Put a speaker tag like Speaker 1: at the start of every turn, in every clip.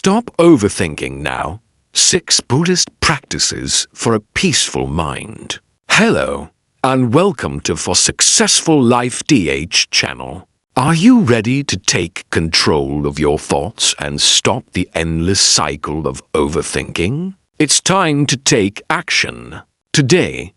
Speaker 1: Stop overthinking now. 6 Buddhist practices for a peaceful mind. Hello, and welcome to For Successful Life DH channel. Are you ready to take control of your thoughts and stop the endless cycle of overthinking? It's time to take action. Today,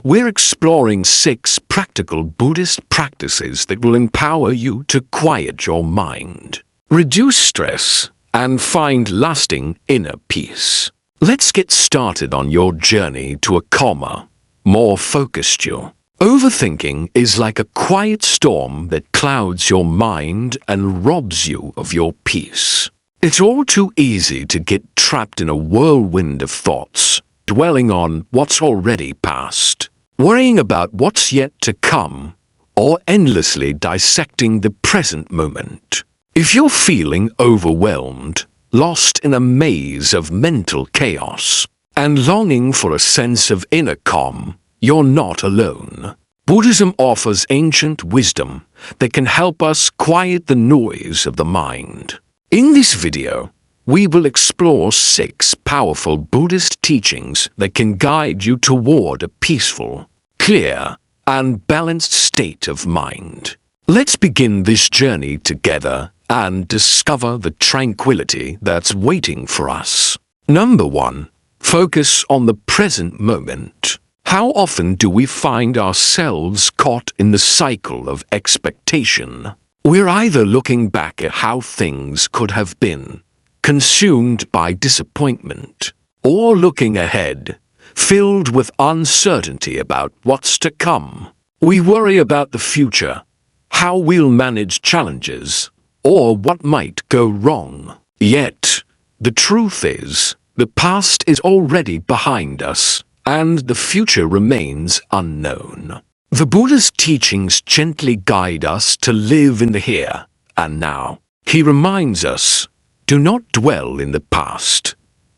Speaker 1: we're exploring 6 practical Buddhist practices that will empower you to quiet your mind, reduce stress, and find lasting inner peace. Let's get started on your journey to a calmer, more focused you. Overthinking is like a quiet storm that clouds your mind and robs you of your peace. It's all too easy to get trapped in a whirlwind of thoughts, dwelling on what's already past, worrying about what's yet to come, or endlessly dissecting the present moment. If you're feeling overwhelmed, lost in a maze of mental chaos, and longing for a sense of inner calm, you're not alone. Buddhism offers ancient wisdom that can help us quiet the noise of the mind. In this video, we will explore 6 powerful Buddhist teachings that can guide you toward a peaceful, clear, and balanced state of mind. Let's begin this journey together and discover the tranquility that's waiting for us. Number 1. Focus on the present moment. How often do we find ourselves caught in the cycle of expectation? We're either looking back at how things could have been, consumed by disappointment, or looking ahead, filled with uncertainty about what's to come. We worry about the future, how we'll manage challenges, or what might go wrong. Yet, the truth is, the past is already behind us, and the future remains unknown. The Buddha's teachings gently guide us to live in the here and now. He reminds us, do not dwell in the past.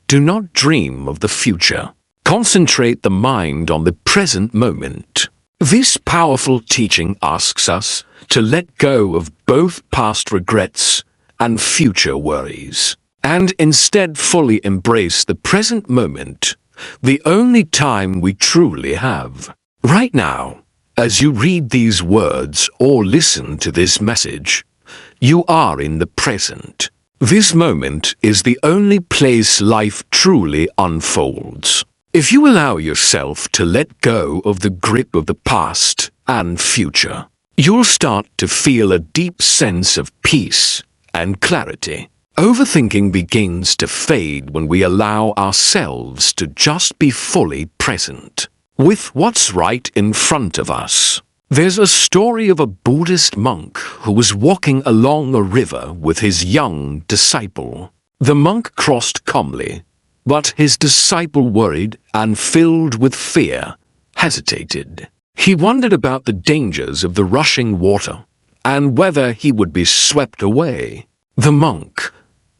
Speaker 1: Do not dream of the future. Concentrate the mind on the present moment. This powerful teaching asks us to let go of both past regrets and future worries, and instead fully embrace the present moment, the only time we truly have. Right now, as you read these words or listen to this message, you are in the present. This moment is the only place life truly unfolds. If you allow yourself to let go of the grip of the past and future, you'll start to feel a deep sense of peace and clarity. Overthinking begins to fade when we allow ourselves to just be fully present with what's right in front of us. There's a story of a Buddhist monk who was walking along a river with his young disciple. The monk crossed calmly, but his disciple, worried and filled with fear, hesitated. He wondered about the dangers of the rushing water and whether he would be swept away. The monk,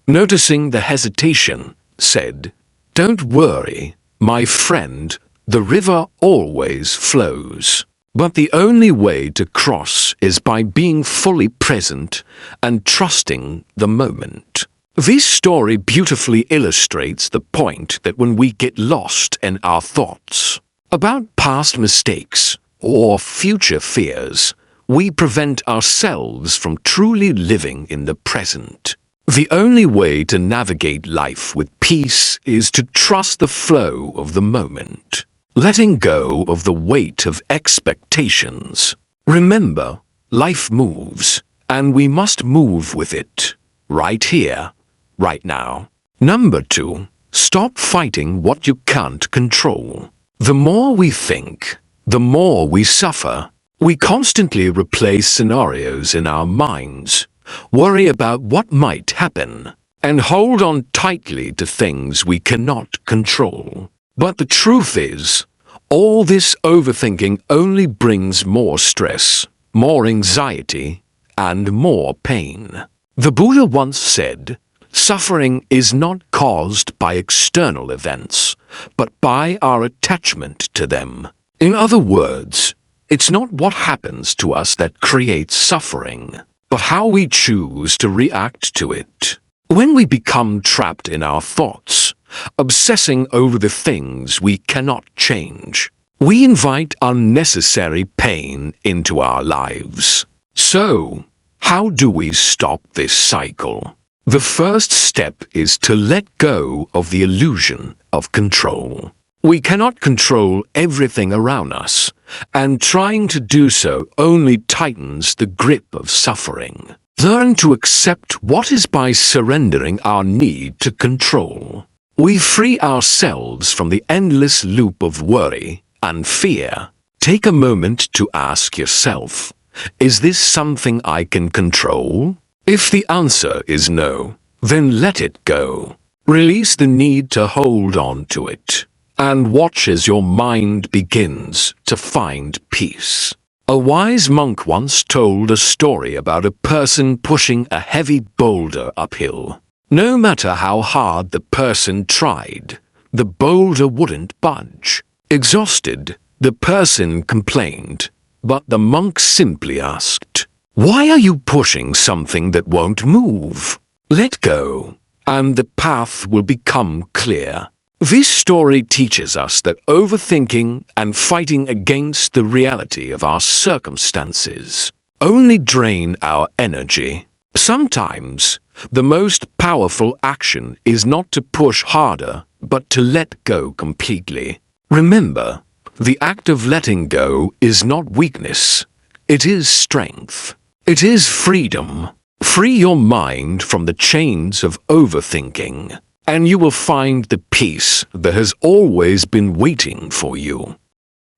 Speaker 1: noticing the hesitation, said, "Don't worry, my friend, the river always flows. But the only way to cross is by being fully present and trusting the moment." This story beautifully illustrates the point that when we get lost in our thoughts about past mistakes or future fears, we prevent ourselves from truly living in the present. The only way to navigate life with peace is to trust the flow of the moment, letting go of the weight of expectations. Remember, life moves, and we must move with it, right here, right now. Number 2, stop fighting what you can't control. The more we think, the more we suffer. We constantly replay scenarios in our minds, worry about what might happen, and hold on tightly to things we cannot control. But the truth is, all this overthinking only brings more stress, more anxiety, and more pain. The Buddha once said, "Suffering is not caused by external events, but by our attachment to them." In other words, it's not what happens to us that creates suffering, but how we choose to react to it. When we become trapped in our thoughts, obsessing over the things we cannot change, we invite unnecessary pain into our lives. So, how do we stop this cycle? The first step is to let go of the illusion of control. We cannot control everything around us, and trying to do so only tightens the grip of suffering. Learn to accept what is by surrendering our need to control. We free ourselves from the endless loop of worry and fear. Take a moment to ask yourself, is this something I can control? If the answer is no, then let it go. Release the need to hold on to it, and watch as your mind begins to find peace. A wise monk once told a story about a person pushing a heavy boulder uphill. No matter how hard the person tried, the boulder wouldn't budge. Exhausted, the person complained, but the monk simply asked, "Why are you pushing something that won't move? Let go, and the path will become clear." This story teaches us that overthinking and fighting against the reality of our circumstances only drain our energy. Sometimes, the most powerful action is not to push harder, but to let go completely. Remember, the act of letting go is not weakness. It is strength. It is freedom. Free your mind from the chains of overthinking, and you will find the peace that has always been waiting for you.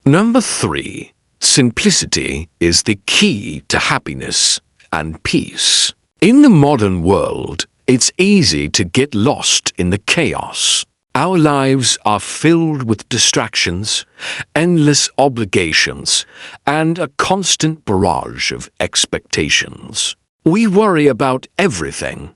Speaker 1: Number 3. Simplicity is the key to happiness and peace. In the modern world, it's easy to get lost in the chaos. Our lives are filled with distractions, endless obligations, and a constant barrage of expectations. We worry about everything: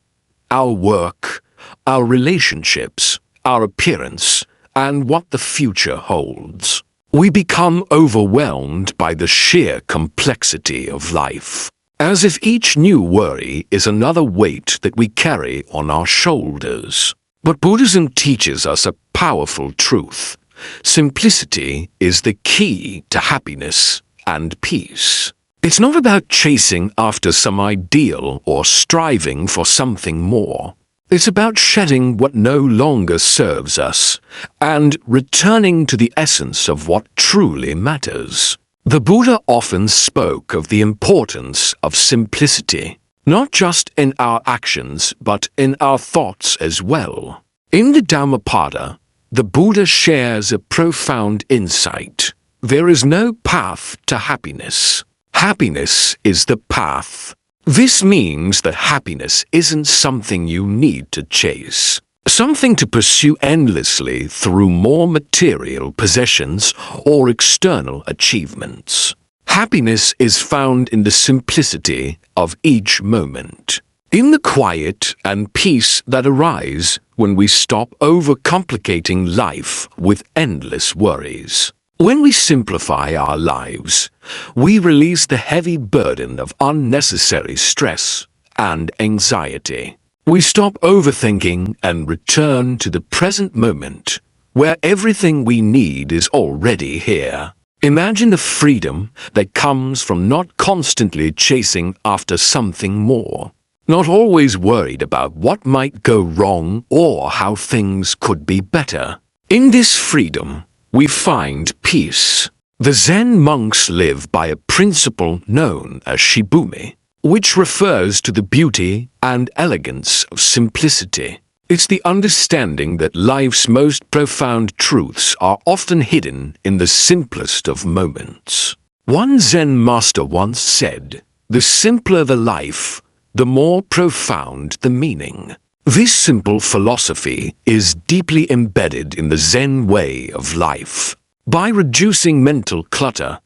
Speaker 1: our work, our relationships, our appearance, and what the future holds. We become overwhelmed by the sheer complexity of life, as if each new worry is another weight that we carry on our shoulders. But Buddhism teaches us a powerful truth. Simplicity is the key to happiness and peace. It's not about chasing after some ideal or striving for something more. It's about shedding what no longer serves us and returning to the essence of what truly matters. The Buddha often spoke of the importance of simplicity, not just in our actions but in our thoughts as well. In the Dhammapada, the Buddha shares a profound insight. There is no path to happiness. Happiness is the path. This means that happiness isn't something you need to chase, something to pursue endlessly through more material possessions or external achievements. Happiness is found in the simplicity of each moment, in the quiet and peace that arise when we stop overcomplicating life with endless worries. When we simplify our lives, we release the heavy burden of unnecessary stress and anxiety. We stop overthinking and return to the present moment, where everything we need is already here. Imagine the freedom that comes from not constantly chasing after something more, not always worried about what might go wrong or how things could be better. In this freedom, we find peace. The Zen monks live by a principle known as shibumi, which refers to the beauty and elegance of simplicity. It's the understanding that life's most profound truths are often hidden in the simplest of moments. One Zen master once said, "The simpler the life, the more profound the meaning." This simple philosophy is deeply embedded in the Zen way of life. By reducing mental clutter,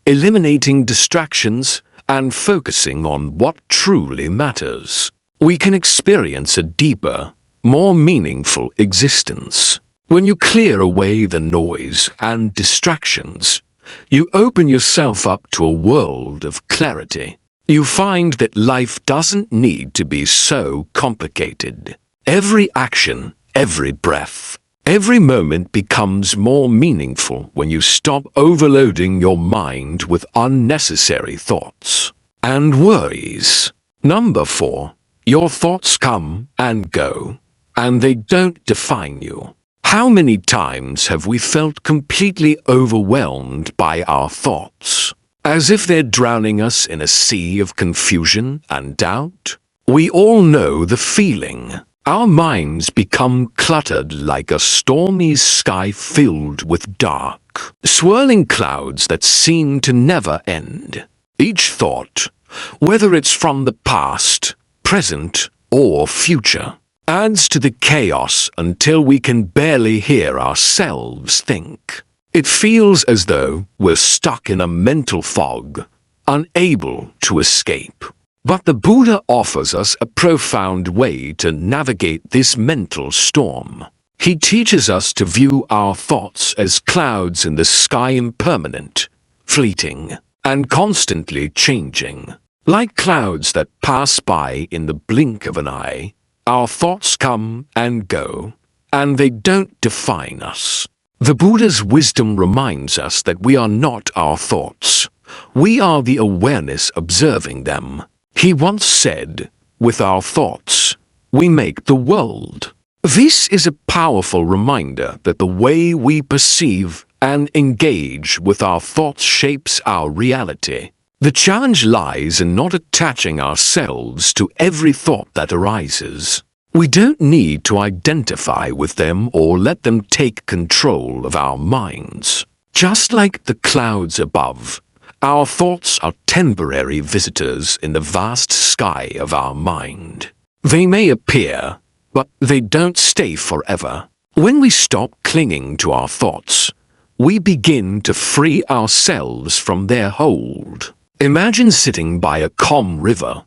Speaker 1: eliminating distractions, and focusing on what truly matters, we can experience a deeper, more meaningful existence. When you clear away the noise and distractions, you open yourself up to a world of clarity. you find that life doesn't need to be so complicated. Every action, every breath, every moment becomes more meaningful when you stop overloading your mind with unnecessary thoughts and worries. Number 4. Your thoughts come and go, and they don't define you. How many times have we felt completely overwhelmed by our thoughts, as if they're drowning us in a sea of confusion and doubt? We all know the feeling. Our minds become cluttered like a stormy sky filled with dark, swirling clouds that seem to never end. Each thought, whether it's from the past, present, or future, adds to the chaos until we can barely hear ourselves think. It feels as though we're stuck in a mental fog, unable to escape. But the Buddha offers us a profound way to navigate this mental storm. He teaches us to view our thoughts as clouds in the sky, impermanent, fleeting, and constantly changing. Like clouds that pass by in the blink of an eye, our thoughts come and go, and they don't define us. The Buddha's wisdom reminds us that we are not our thoughts. We are the awareness observing them. He once said, "With our thoughts, we make the world." This is a powerful reminder that the way we perceive and engage with our thoughts shapes our reality. The challenge lies in not attaching ourselves to every thought that arises. We don't need to identify with them or let them take control of our minds. Just like the clouds above, our thoughts are temporary visitors in the vast sky of our mind. They may appear, but they don't stay forever. When we stop clinging to our thoughts, we begin to free ourselves from their hold. Imagine sitting by a calm river,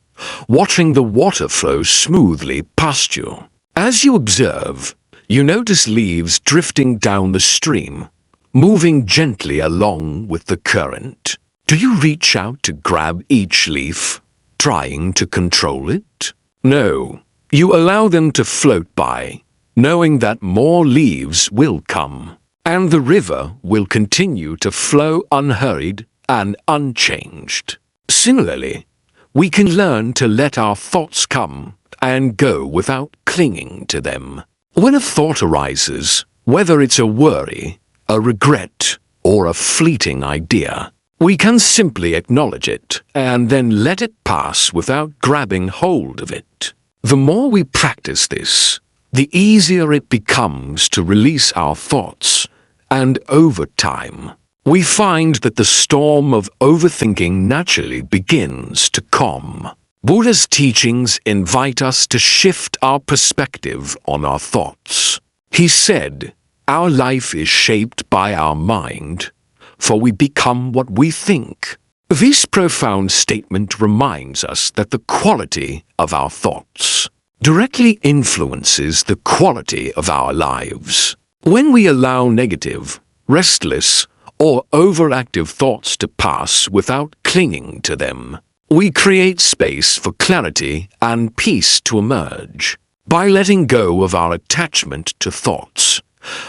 Speaker 1: watching the water flow smoothly past you. As you observe, you notice leaves drifting down the stream, moving gently along with the current. Do you reach out to grab each leaf, trying to control it? No, you allow them to float by, knowing that more leaves will come, and the river will continue to flow unhurried and unchanged. Similarly, we can learn to let our thoughts come and go without clinging to them. When a thought arises, whether it's a worry, a regret, or a fleeting idea, we can simply acknowledge it and then let it pass without grabbing hold of it. The more we practice this, the easier it becomes to release our thoughts, and over time, we find that the storm of overthinking naturally begins to calm. Buddha's teachings invite us to shift our perspective on our thoughts. He said, "Our life is shaped by our mind, for we become what we think." This profound statement reminds us that the quality of our thoughts directly influences the quality of our lives. When we allow negative, restless, or overactive thoughts to pass without clinging to them, we create space for clarity and peace to emerge. By letting go of our attachment to thoughts,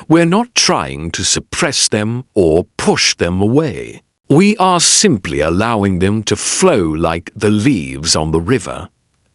Speaker 1: we're not trying to suppress them or push them away. We are simply allowing them to flow like the leaves on the river,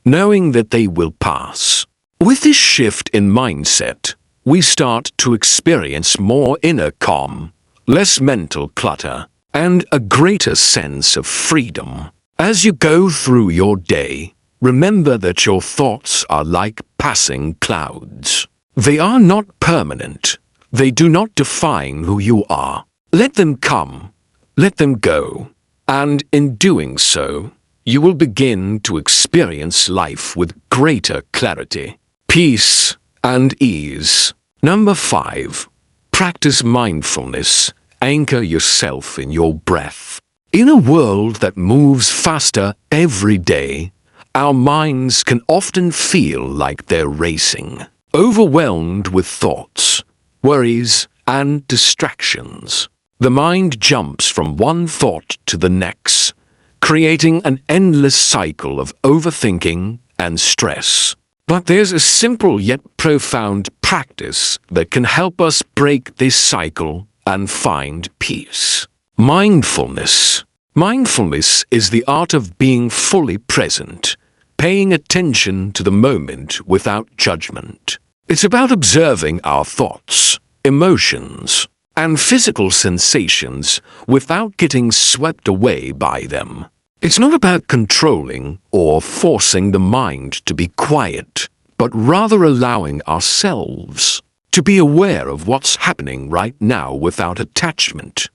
Speaker 1: knowing that they will pass. With this shift in mindset, we start to experience more inner calm, less mental clutter, and a greater sense of freedom. As you go through your day, remember that your thoughts are like passing clouds. They are not permanent. They do not define who you are. Let them come, let them go, and in doing so, you will begin to experience life with greater clarity, peace, and ease. Number 5. Practice mindfulness. Anchor yourself in your breath. In a world that moves faster every day, our minds can often feel like they're racing, overwhelmed with thoughts, worries, and distractions. The mind jumps from one thought to the next, creating an endless cycle of overthinking and stress. But there's a simple yet profound practice that can help us break this cycle and find peace. Mindfulness. Mindfulness is the art of being fully present, paying attention to the moment without judgment. It's about observing our thoughts, emotions, and physical sensations without getting swept away by them. It's not about controlling or forcing the mind to be quiet, but rather allowing ourselves to be aware of what's happening right now without attachment,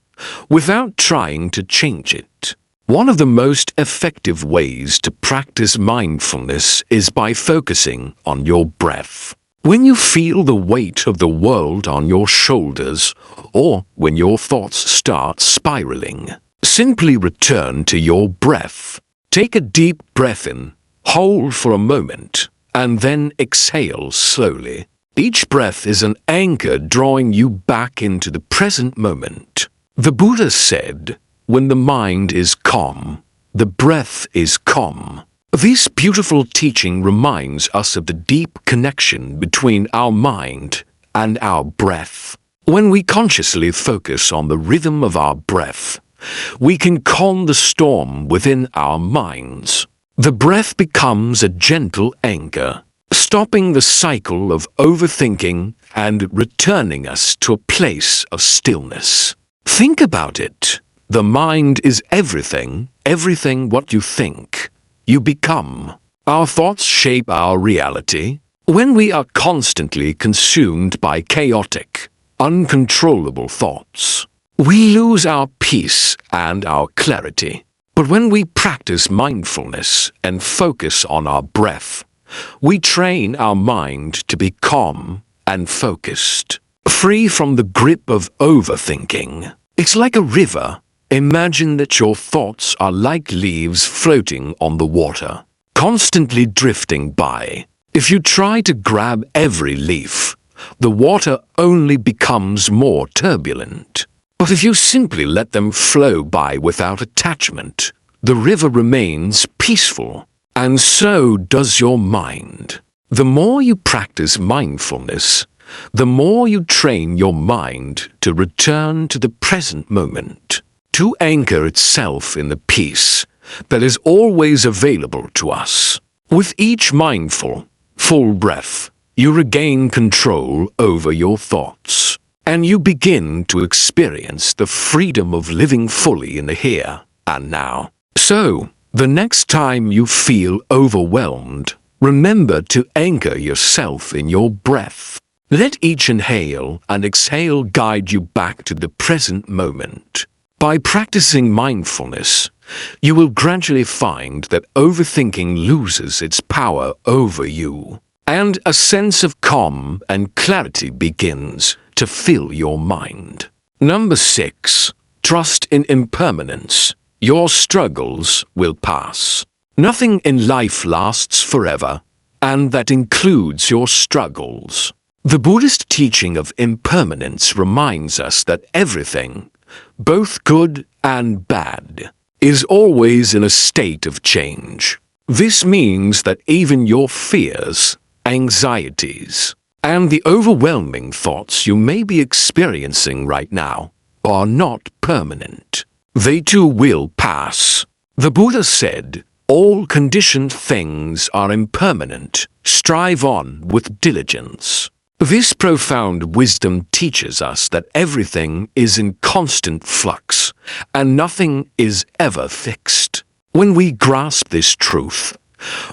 Speaker 1: without trying to change it. One of the most effective ways to practice mindfulness is by focusing on your breath. When you feel the weight of the world on your shoulders, or when your thoughts start spiraling, simply return to your breath. Take a deep breath in, hold for a moment, and then exhale slowly. Each breath is an anchor drawing you back into the present moment. The Buddha said, "When the mind is calm, the breath is calm." This beautiful teaching reminds us of the deep connection between our mind and our breath. When we consciously focus on the rhythm of our breath, we can calm the storm within our minds. The breath becomes a gentle anchor, stopping the cycle of overthinking and returning us to a place of stillness. Think about it. The mind is everything what you think, you become. Our thoughts shape our reality. When we are constantly consumed by chaotic, uncontrollable thoughts, we lose our peace and our clarity. But when we practice mindfulness and focus on our breath, we train our mind to be calm and focused, free from the grip of overthinking. It's like a river. Imagine that your thoughts are like leaves floating on the water, constantly drifting by. If you try to grab every leaf, the water only becomes more turbulent. But if you simply let them flow by without attachment, the river remains peaceful, and so does your mind. The more you practice mindfulness, the more you train your mind to return to the present moment, to anchor itself in the peace that is always available to us. With each mindful, full breath, you regain control over your thoughts, and you begin to experience the freedom of living fully in the here and now. So, the next time you feel overwhelmed, remember to anchor yourself in your breath. Let each inhale and exhale guide you back to the present moment. By practicing mindfulness, you will gradually find that overthinking loses its power over you, and a sense of calm and clarity begins to fill your mind. Number 6. Trust in impermanence. Your struggles will pass. Nothing in life lasts forever, and that includes your struggles. The Buddhist teaching of impermanence reminds us that everything, both good and bad, is always in a state of change. This means that even your fears, anxieties, and the overwhelming thoughts you may be experiencing right now are not permanent. They too will pass. The Buddha said, "All conditioned things are impermanent. Strive on with diligence." This profound wisdom teaches us that everything is in constant flux, and nothing is ever fixed. When we grasp this truth,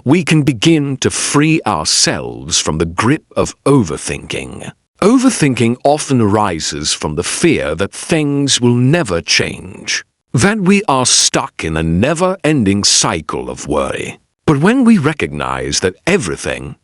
Speaker 1: we can begin to free ourselves from the grip of overthinking. Overthinking often arises from the fear that things will never change, that we are stuck in a never-ending cycle of worry. But when we recognize that everything,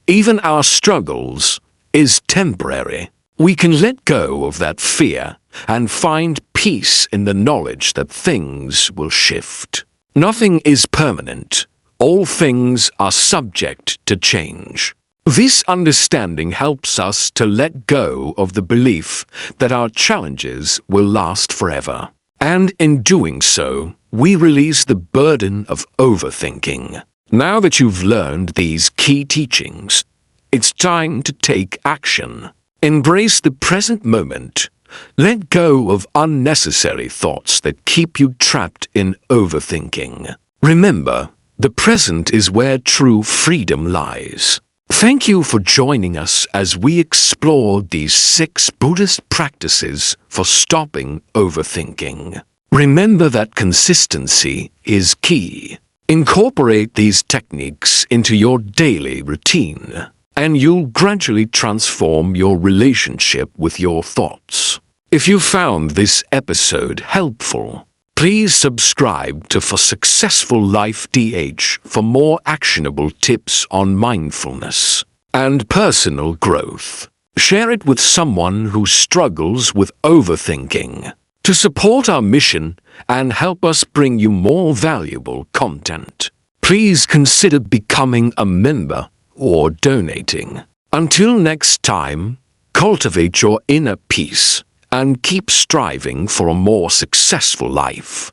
Speaker 1: even our struggles, is temporary, we can let go of that fear and find peace in the knowledge that things will shift. Nothing is permanent. All things are subject to change. This understanding helps us to let go of the belief that our challenges will last forever. And in doing so, we release the burden of overthinking. Now that you've learned these key teachings, it's time to take action. Embrace the present moment. Let go of unnecessary thoughts that keep you trapped in overthinking. Remember, the present is where true freedom lies. Thank you for joining us as we explore these 6 Buddhist practices for stopping overthinking. Remember that consistency is key. Incorporate these techniques into your daily routine, and you'll gradually transform your relationship with your thoughts. If you found this episode helpful, please subscribe to For Successful Life DH for more actionable tips on mindfulness and personal growth. Share it with someone who struggles with overthinking. To support our mission and help us bring you more valuable content, please consider becoming a member or donating. Until next time, cultivate your inner peace and keep striving for a more successful life.